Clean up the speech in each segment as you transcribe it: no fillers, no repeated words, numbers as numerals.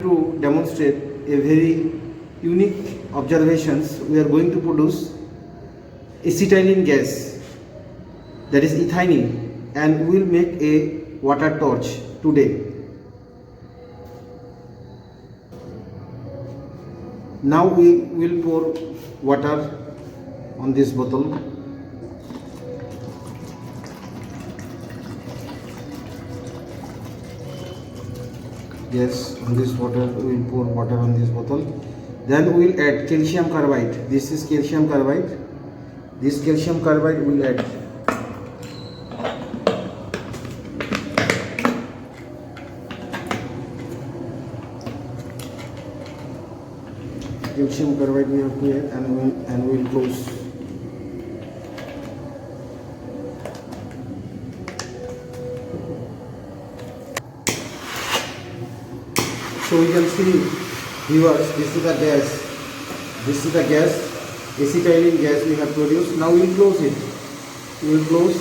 To demonstrate a very unique observations, we are going to produce acetylene gas, that is ethylene, and we will make a water torch today. Now we will pour water on this bottle. Yes, on this water we will pour water on this bottle. Then we will add calcium carbide. This is calcium carbide. This calcium carbide we will add. Calcium carbide we have to add, and we will close. So you can see, viewers, this is the gas. This is the gas, acetylene gas we have produced. Now we will close it. We will close.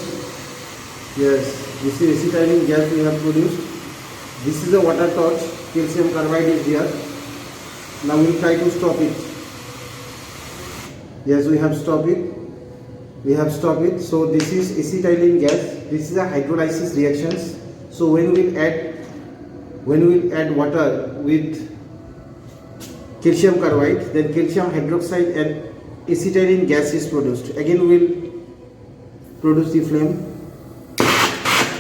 Yes, this is acetylene gas we have produced. This is a water torch. Calcium carbide is here. Now we will try to stop it. Yes, we have stopped it. We have stopped it. So this is acetylene gas. This is a hydrolysis reactions. So when we will add water with calcium carbide, then calcium hydroxide and acetylene gas is produced. Again we will produce the flame.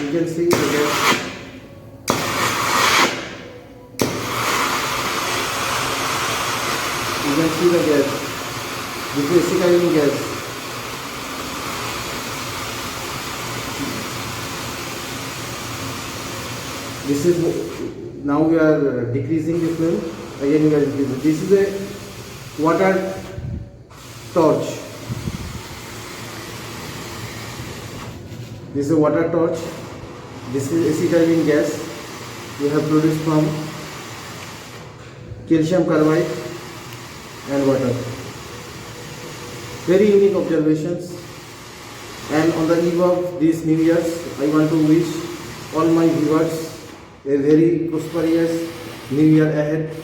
You can see the gas. You can see the gas. This is acetylene gas. This is, now we are decreasing the flame. Again we are increasing. This is a water torch. This is a water torch. This is acetylene gas we have produced from calcium carbide and water. Very unique observations. And on the eve of this New Year's, I want to wish all my viewers a very prosperous New Year ahead.